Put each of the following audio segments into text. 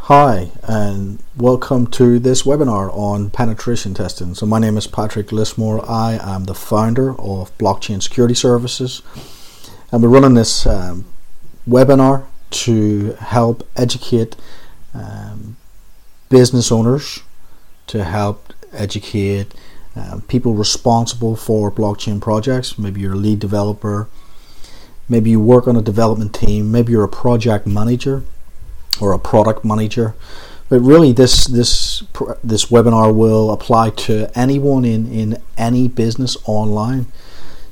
Hi, and welcome to this webinar on penetration testing. So my name is Patrick Lismore. I am the founder of Blockchain Security Services, and we're running this webinar to help educate business owners, to help educate people responsible for blockchain projects. Maybe you're a lead developer, maybe you work on a development team, maybe you're a project manager or a product manager. But really this webinar will apply to anyone in any business online.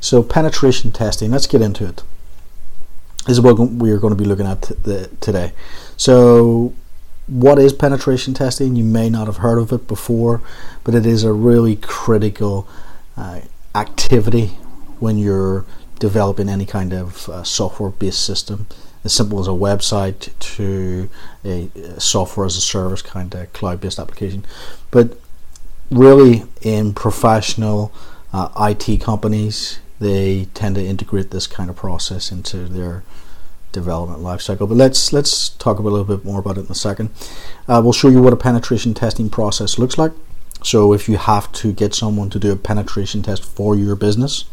So penetration testing, let's get into it. This is what we're going to be looking at today. So what is penetration testing? You may not have heard of it before, but it is a really critical activity when you're developing any kind of software-based system, as simple as a website to a software as a service kind of cloud-based application. But really in professional IT companies, they tend to integrate this kind of process into their development lifecycle. But let's talk a little bit more about it in a second. We'll show you what a penetration testing process looks like. So if you have to get someone to do a penetration test for your business,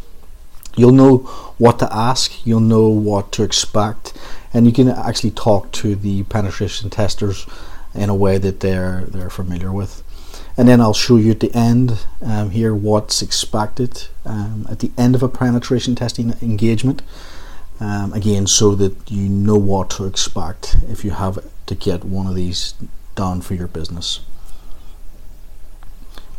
you'll know what to ask, you'll know what to expect, and you can actually talk to the penetration testers in a way that they're familiar with. And then I'll show you at the end here what's expected at the end of a penetration testing engagement, again, so that you know what to expect if you have to get one of these done for your business.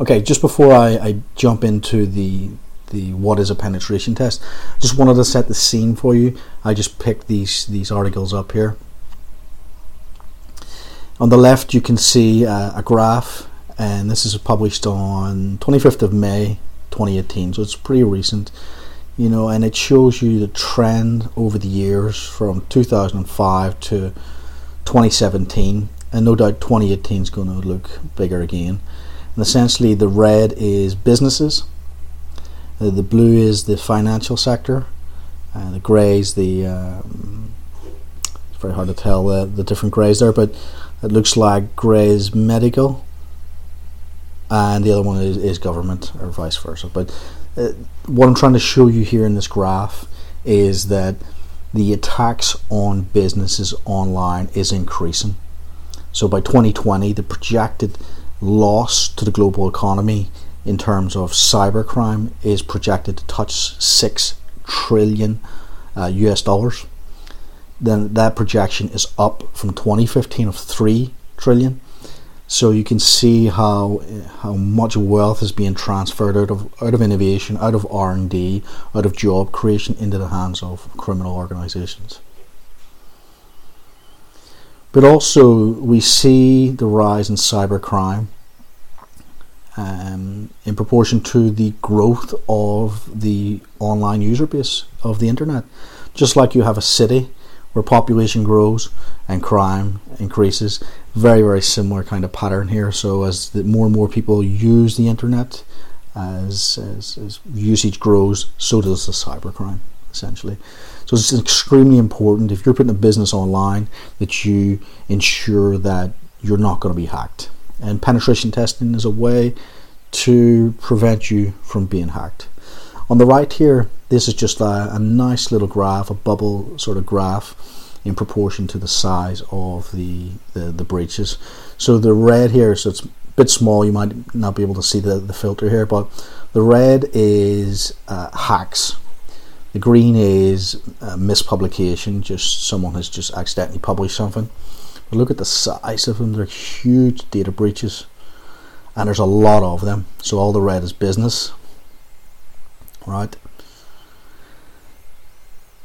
Okay, just before I jump into the what is a penetration test, just wanted to set the scene for you. I just picked these articles up here. On the left you can see a graph, and this is published on 25th of May 2018, so it's pretty recent, and it shows you the trend over the years from 2005 to 2017, and no doubt 2018 is going to look bigger again. And essentially the red is businesses, the blue is the financial sector, and the grey is it's very hard to tell the different greys there, but it looks like grey is medical and the other one is government, or vice versa. But what I'm trying to show you here in this graph is that the attacks on businesses online is increasing. So by 2020, the projected loss to the global economy in terms of cybercrime is projected to touch $6 trillion US dollars. Then that projection is up from 2015 of $3 trillion. So you can see how much wealth is being transferred out of innovation, out of R&D, out of job creation into the hands of criminal organizations. But also we see the rise in cybercrime in proportion to the growth of the online user base of the internet. Just like you have a city where population grows and crime increases, very, very similar kind of pattern here. So as more and more people use the internet, as usage grows, so does the cybercrime, essentially. So it's extremely important, if you're putting a business online, that you ensure that you're not going to be hacked. And penetration testing is a way to prevent you from being hacked. On the right here, this is just a nice little graph, a bubble sort of graph in proportion to the size of the breaches. So the red here, so it's a bit small, you might not be able to see the filter here, but the red is hacks. The green is mispublication, just someone has just accidentally published something. But look at the size of them, they're huge data breaches, and there's a lot of them. So all the red is business, right?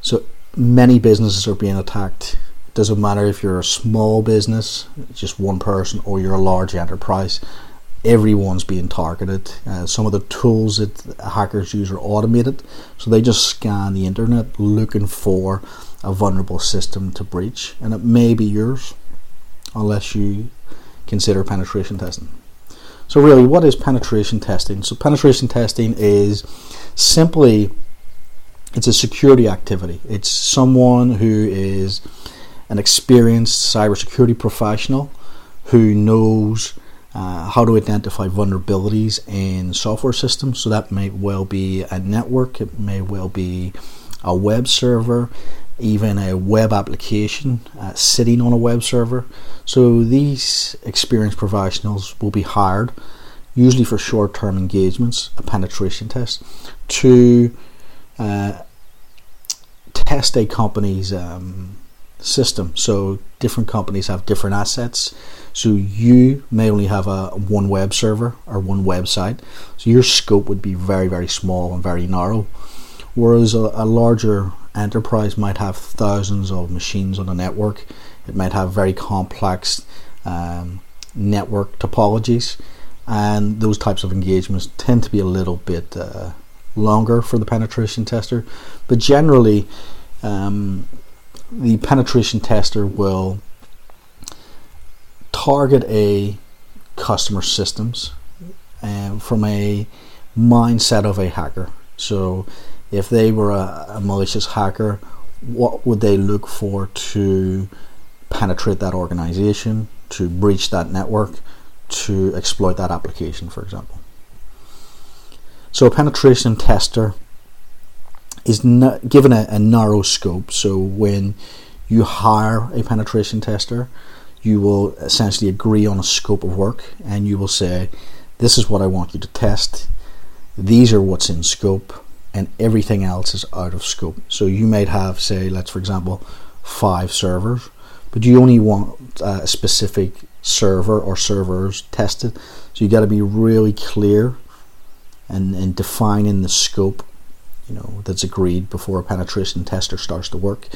So many businesses are being attacked. It doesn't matter if you're a small business, just one person, or you're a large enterprise. Everyone's being targeted. Some of the tools that hackers use are automated, so they just scan the internet looking for a vulnerable system to breach, and it may be yours unless you consider penetration testing. So really, what is penetration testing? So penetration testing is simply, it's a security activity. It's someone who is an experienced cybersecurity professional who knows how to identify vulnerabilities in software systems. So that may well be a network, it may well be a web server, even a web application sitting on a web server. So these experienced professionals will be hired, usually for short-term engagements, a penetration test, to test a company's system. So different companies have different assets. So you may only have one web server or one website. So your scope would be very, very small and very narrow. Whereas a larger enterprise might have thousands of machines on a network. It might have very complex network topologies, and those types of engagements tend to be a little bit longer for the penetration tester. But generally, the penetration tester will target a customer systems from a mindset of a hacker. So if they were a malicious hacker, what would they look for to penetrate that organization, to breach that network, to exploit that application, for example? So a penetration tester is given a narrow scope. So when you hire a penetration tester, you will essentially agree on a scope of work, and you will say, this is what I want you to test, these are what's in scope, and everything else is out of scope. So you might have, say, let's for example, 5 servers, but you only want a specific server or servers tested. So you got to be really clear and defining the scope, that's agreed before a penetration tester starts to work,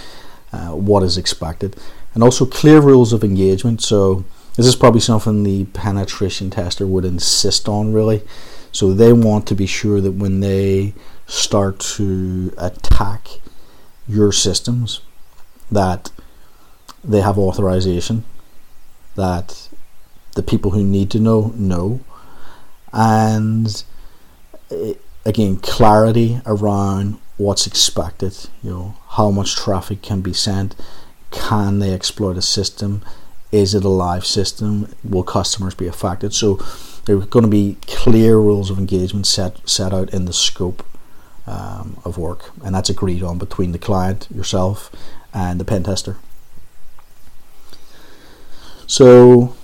what is expected, and also clear rules of engagement. So this is probably something the penetration tester would insist on, really. So they want to be sure that when they start to attack your systems, that they have authorization, that the people who need to know, and again, clarity around what's expected. How much traffic can be sent, can they exploit a system, is it a live system, will customers be affected? So there are going to be clear rules of engagement set out in the scope of work, and that's agreed on between the client, yourself, and the pen tester. So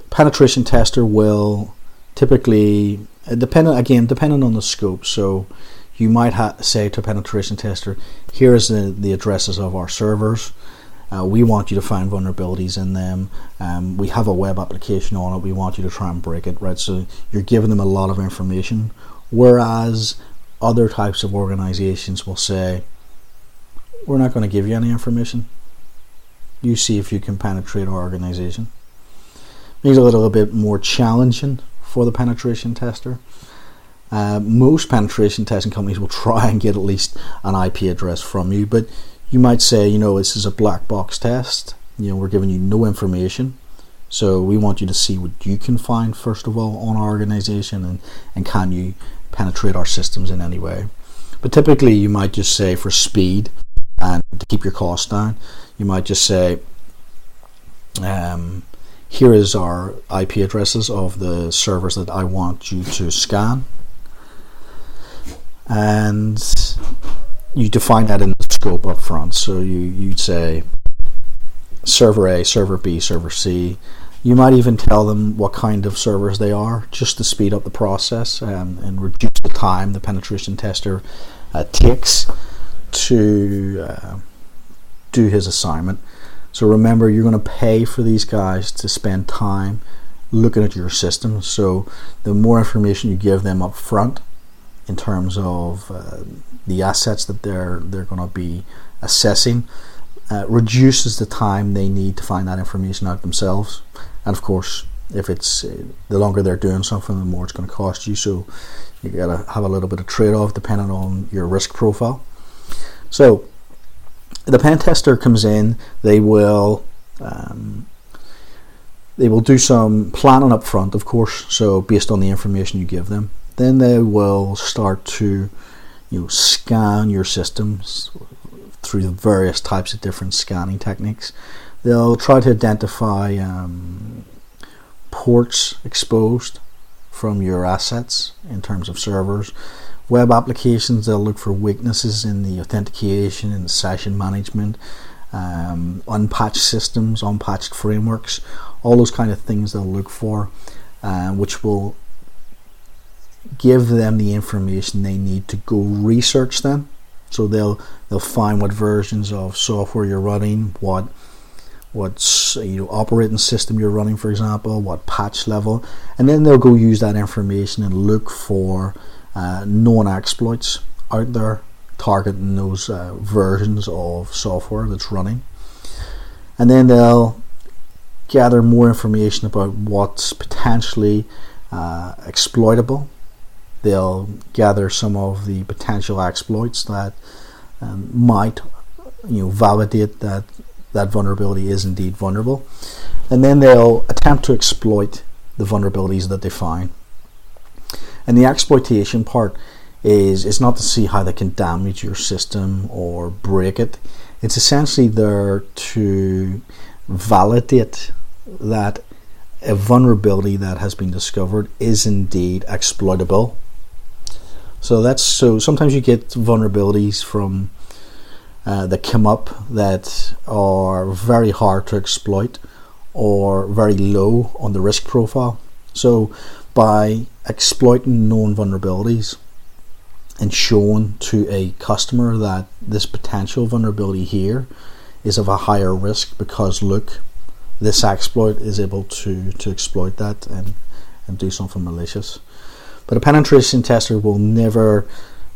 penetration tester will typically, depending on the scope, so you might say to a penetration tester, here's the addresses of our servers, we want you to find vulnerabilities in them, we have a web application on it, we want you to try and break it, right? So you're giving them a lot of information, whereas other types of organizations will say, we're not going to give you any information, you see if you can penetrate our organization. Makes it a little bit more challenging for the penetration tester. Most penetration testing companies will try and get at least an IP address from you, but you might say, this is a black box test, we're giving you no information, so we want you to see what you can find first of all on our organization, and can you penetrate our systems in any way. But typically you might just say, for speed and to keep your costs down, you might just say, here is our IP addresses of the servers that I want you to scan, and you define that in the scope up front. So you'd say server A, server B, server C. You might even tell them what kind of servers they are, just to speed up the process and reduce the time the penetration tester takes to do his assignment. So remember, you're going to pay for these guys to spend time looking at your system. So the more information you give them up front in terms of the assets that they're going to be assessing, reduces the time they need to find that information out themselves. And of course, if it's the longer they're doing something, the more it's going to cost you. So you got to have a little bit of trade-off depending on your risk profile. So the pen tester comes in, they will do some planning up front, of course, so based on the information you give them. Then they will start to scan your systems through the various types of different scanning techniques. They'll try to identify ports exposed from your assets in terms of servers. Web applications, they'll look for weaknesses in the authentication and session management, unpatched systems, unpatched frameworks, all those kind of things they'll look for, which will give them the information they need to go research them. So they'll find what versions of software you're running, what operating system you're running, for example, what patch level, and then they'll go use that information and look for known exploits out there targeting those versions of software that's running. And then they'll gather more information about what's potentially exploitable. They'll gather some of the potential exploits that might validate that vulnerability is indeed vulnerable, and then they'll attempt to exploit the vulnerabilities that they find. And the exploitation part is not to see how they can damage your system or break it. It's essentially there to validate that a vulnerability that has been discovered is indeed exploitable. So sometimes you get vulnerabilities from that come up that are very hard to exploit or very low on the risk profile. So by exploiting known vulnerabilities and showing to a customer that this potential vulnerability here is of a higher risk because look, this exploit is able to exploit that and do something malicious. But a penetration tester will never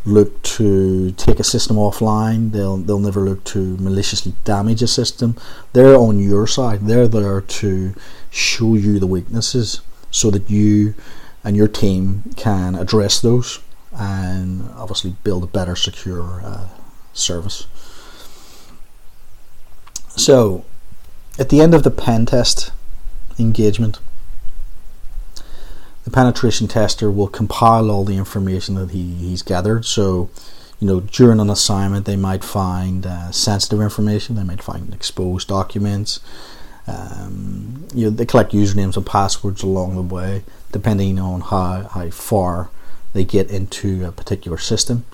look to take a system offline. They'll never look to maliciously damage a system. They're on your side. They're there to show you the weaknesses so that you and your team can address those and obviously build a better secure service. So at the end of the pen test engagement, the penetration tester will compile all the information that he's gathered. So, during an assignment, they might find sensitive information. They might find exposed documents. They collect usernames and passwords along the way, depending on how far they get into a particular system.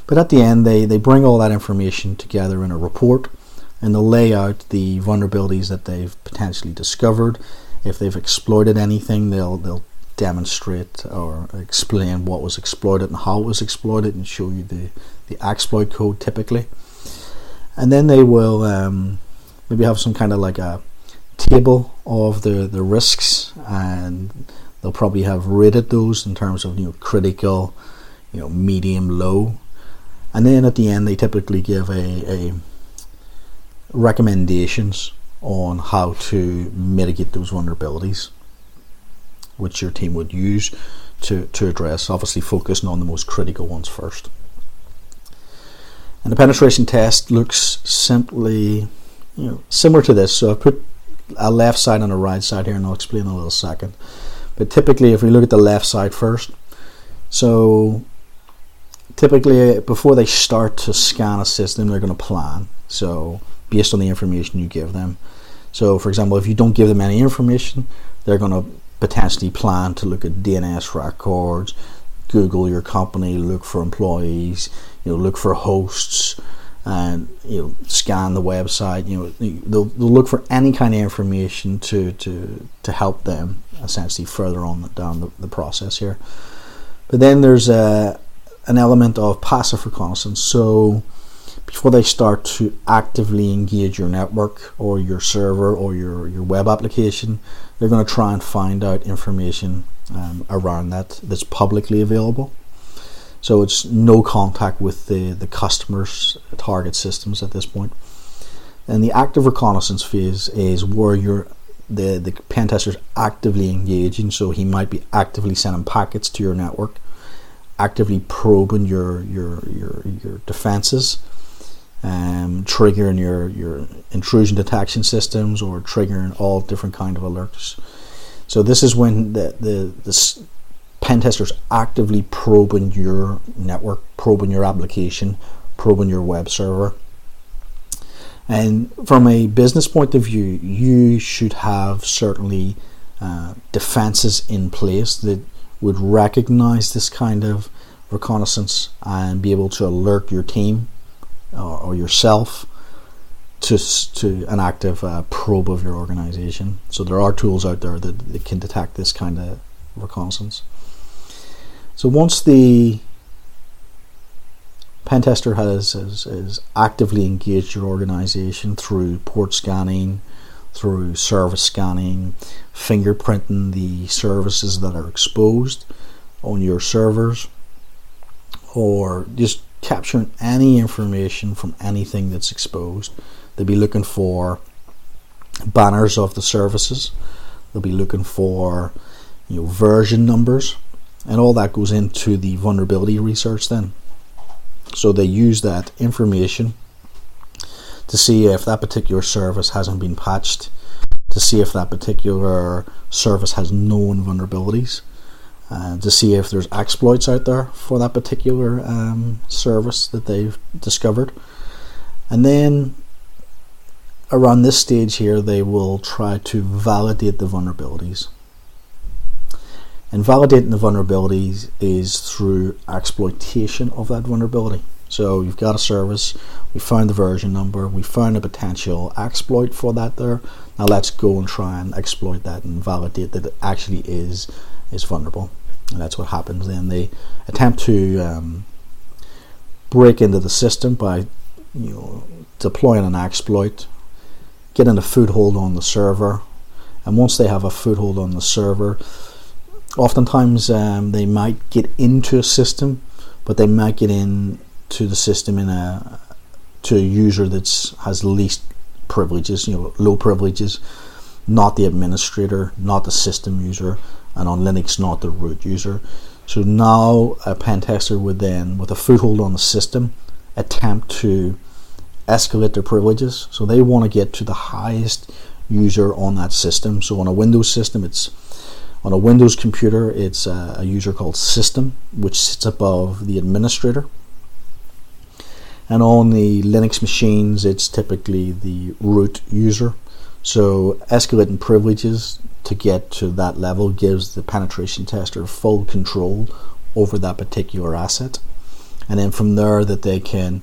But at the end, they bring all that information together in a report, and they'll lay out the vulnerabilities that they've potentially discovered. If they've exploited anything, they'll demonstrate or explain what was exploited and how it was exploited and show you the exploit code typically. And then they will maybe have some kind of like a table of the risks, and they'll probably have rated those in terms of critical, medium, low. And then at the end they typically give a recommendations on how to mitigate those vulnerabilities, which your team would use to address, obviously focusing on the most critical ones first. And the penetration test looks simply similar to this. So I've put a left side and a right side here, and I'll explain in a little second. But typically if we look at the left side first, so typically before they start to scan a system, they're going to plan, so based on the information you give them. So for example, if you don't give them any information, they're going to potentially plan to look at DNS records, Google your company, look for employees, look for hosts, and scan the website. They'll look for any kind of information to help them essentially further on down the process here. But then there's an element of passive reconnaissance. So before they start to actively engage your network or your server or your web application, they're going to try and find out information around that's publicly available. So it's no contact with the customer's target systems at this point. And the active reconnaissance phase is where the pen tester's actively engaging. So he might be actively sending packets to your network, actively probing your defenses, triggering your intrusion detection systems, or triggering all different kind of alerts. So this is when the pen tester's actively probing your network, probing your application, probing your web server. And from a business point of view, you should have certainly defenses in place that would recognize this kind of reconnaissance and be able to alert your team or yourself to an active probe of your organization. So there are tools out there that can detect this kind of reconnaissance. So once the pen tester has actively engaged your organization through port scanning, through service scanning, fingerprinting the services that are exposed on your servers, or just capturing any information from anything that's exposed. They'll be looking for banners of the services. They'll be looking for version numbers, and all that goes into the vulnerability research then. So they use that information to see if that particular service hasn't been patched, to see if that particular service has known vulnerabilities, to see if there's exploits out there for that particular service that they've discovered. And then around this stage here, they will try to validate the vulnerabilities. And validating the vulnerabilities is through exploitation of that vulnerability. So you've got a service, we found the version number, we found a potential exploit for that there. Now let's go and try and exploit that and validate that it actually is vulnerable. And that's what happens then. They attempt to break into the system by deploying an exploit, getting a foothold on the server, and once they have a foothold on the server, oftentimes they might get into a system, but they might get into the system to a user that has least privileges, low privileges, not the administrator, not the system user, and on Linux, not the root user. So now a pen tester would then, with a foothold on the system, attempt to escalate their privileges. So they want to get to the highest user on that system. So on a Windows system, on a Windows computer, it's a user called System, which sits above the administrator. And on the Linux machines, it's typically the root user. So escalating privileges to get to that level gives the penetration tester full control over that particular asset. And then from there that they can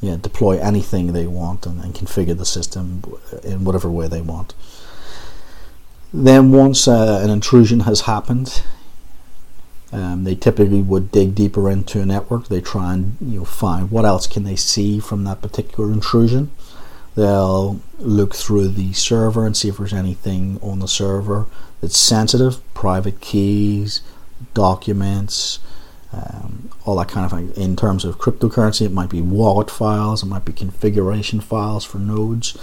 deploy anything they want and configure the system in whatever way they want. Then once an intrusion has happened, they typically would dig deeper into a network. They try and find what else can they see from that particular intrusion. They'll look through the server and see if there's anything on the server that's sensitive, private keys, documents, all that kind of thing. In terms of cryptocurrency, it might be wallet files, it might be configuration files for nodes.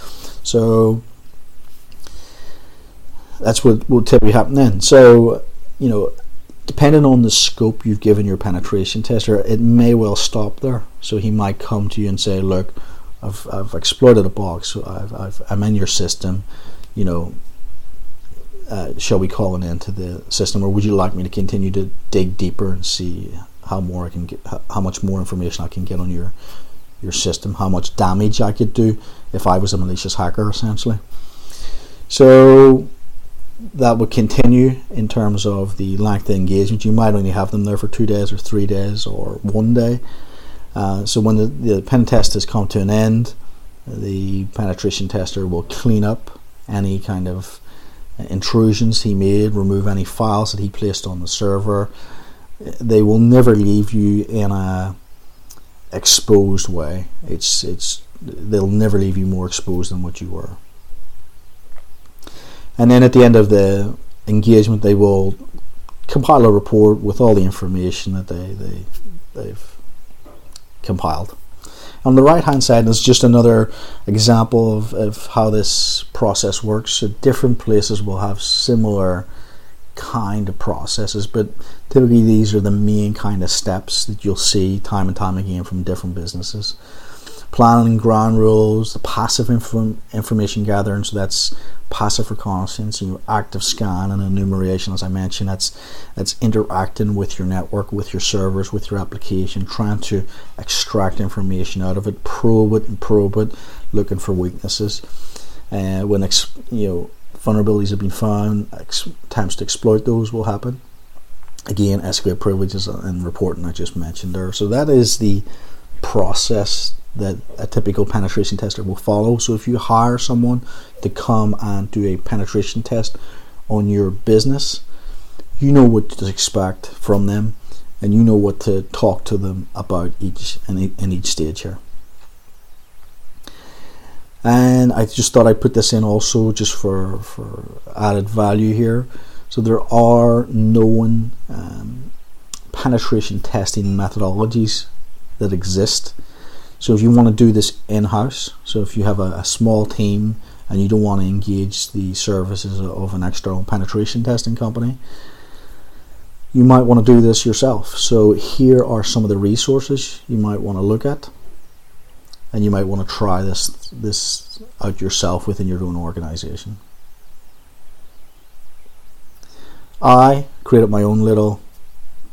So that's what will typically happen then. So, depending on the scope you've given your penetration tester, it may well stop there. So he might come to you and say, look, I've exploited a box, so I'm in your system, shall we call an end to the system, or would you like me to continue to dig deeper and see how much more information I can get on your system, how much damage I could do if I was a malicious hacker, essentially. So that would continue in terms of the length of engagement. You might only have them there for 2 days or 3 days or 1 day. So when the pen test has come to an end, the penetration tester will clean up any kind of intrusions he made, remove any files that he placed on the server. They will never leave you in a exposed way. They'll never leave you more exposed than what you were. And then at the end of the engagement, they will compile a report with all the information that they've compiled. On the right hand side is just another example of how this process works. So different places will have similar kind of processes, but typically these are the main kind of steps that you'll see time and time again from different businesses. planning ground rules, the passive information gathering, so that's passive reconnaissance, active scan and enumeration, as I mentioned. That's interacting with your network, with your servers, with your application, trying to extract information out of it, probe it, looking for weaknesses. When vulnerabilities have been found, attempts to exploit those will happen. Again, escalate privileges and reporting I just mentioned there. So that is the process that a typical penetration tester will follow. So if you hire someone to come and do a penetration test on your business, you know what to expect from them, and you know what to talk to them about in each stage here. And I just thought I'd put this in also just for added value here. So there are known penetration testing methodologies that exist. So if you want to do this in-house, so if you have a small team and you don't want to engage the services of an external penetration testing company, you might want to do this yourself. So here are some of the resources you might want to look at, and you might want to try this out yourself within your own organization. I created my own little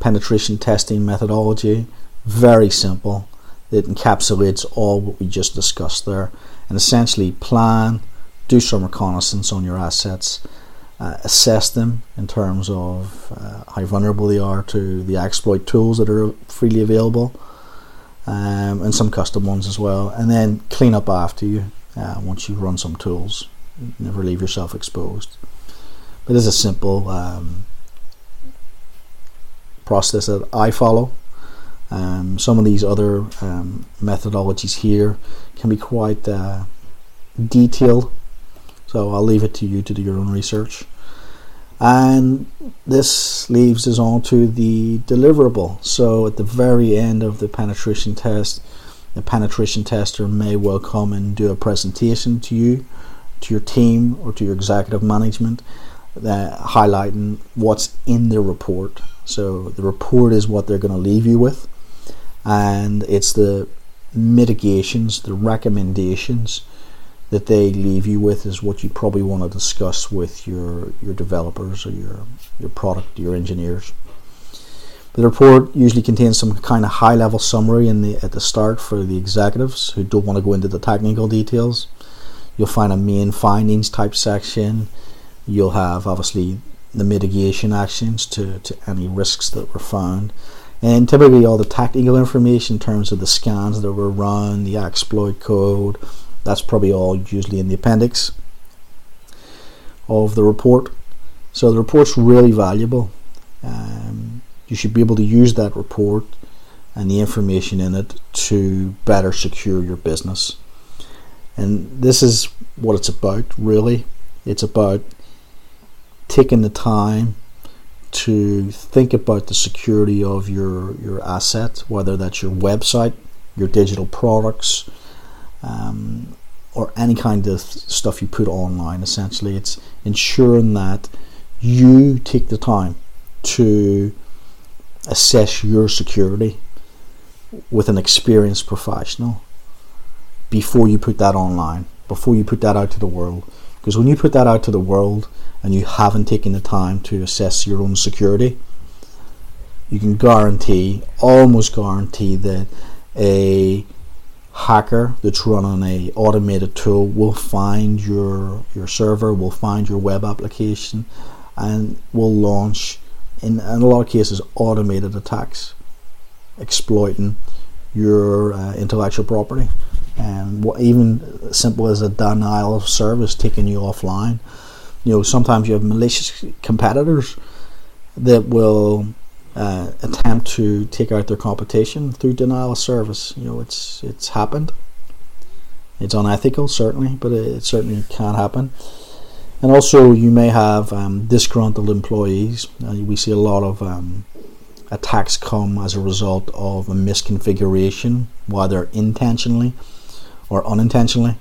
penetration testing methodology, very simple. It encapsulates all what we just discussed there, and essentially plan, do some reconnaissance on your assets, assess them in terms of how vulnerable they are to the exploit tools that are freely available, and some custom ones as well, and then clean up after you once you run some tools. Never leave yourself exposed. But it's a simple process that I follow. Some of these other methodologies here can be quite detailed, so I'll leave it to you to do your own research. And this leaves us on to the deliverable. So at the very end of the penetration test, the penetration tester may well come and do a presentation to you, to your team, or to your executive management, highlighting what's in the report. So the report is what they're going to leave you with, and it's the mitigations, the recommendations that they leave you with is what you probably want to discuss with your developers or your product, your engineers. The report usually contains some kind of high-level summary at the start for the executives who don't want to go into the technical details. You'll find a main findings type section. You'll have obviously the mitigation actions to any risks that were found, and typically all the technical information in terms of the scans that were run, the exploit code, that's probably all usually in the appendix of the report. So the report's really valuable. You should be able to use that report and the information in it to better secure your business. And this is what it's about, really. It's about taking the time to think about the security of your asset, whether that's your website, your digital products, or any kind of stuff you put online. Essentially, it's ensuring that you take the time to assess your security with an experienced professional before you put that online, before you put that out to the world. Because when you put that out to the world and you haven't taken the time to assess your own security, you can almost guarantee that a hacker that's running an automated tool will find your server, will find your web application, and will launch, in a lot of cases, automated attacks exploiting your intellectual property. And even simple as a denial of service, taking you offline. Sometimes you have malicious competitors that will attempt to take out their competition through denial of service. It's happened. It's unethical, certainly, but it certainly can happen. And also, you may have disgruntled employees. We see a lot of attacks come as a result of a misconfiguration, whether intentionally or unintentionally,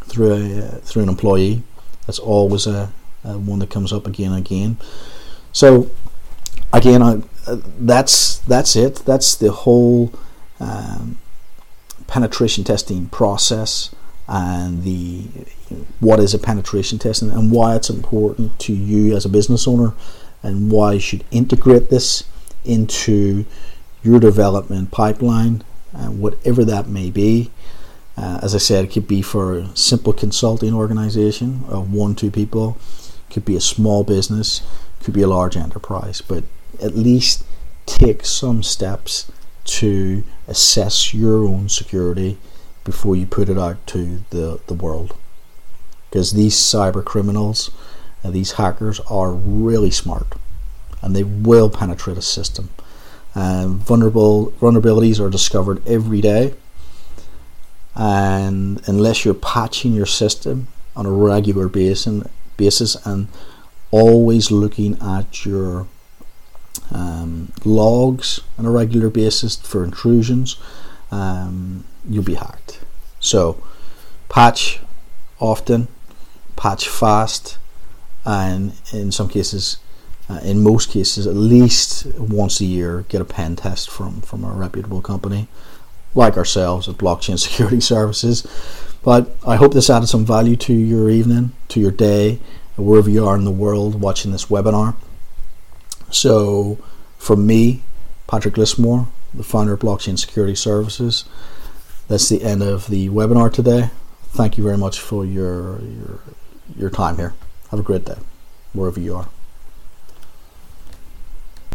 through an employee. That's always a one that comes up again and again. So that's it. That's the whole penetration testing process and what is a penetration testing and why it's important to you as a business owner, and why you should integrate this into your development pipeline, whatever that may be. As I said, it could be for a simple consulting organization of 1-2 people, it could be a small business, it could be a large enterprise, but at least take some steps to assess your own security before you put it out to the world. Because these cyber criminals and these hackers are really smart, and they will penetrate a system. Vulnerabilities are discovered every day, and unless you're patching your system on a regular basis and always looking at your logs on a regular basis for intrusions, you'll be hacked. So patch often, patch fast, and in most cases at least once a year, get a pen test from a reputable company like ourselves at Blockchain Security Services. But I hope this added some value to your evening, to your day, wherever you are in the world watching this webinar. So from me, Patrick Lismore, the founder of Blockchain Security Services, that's the end of the webinar today. Thank you very much for your time here. Have a great day, wherever you are.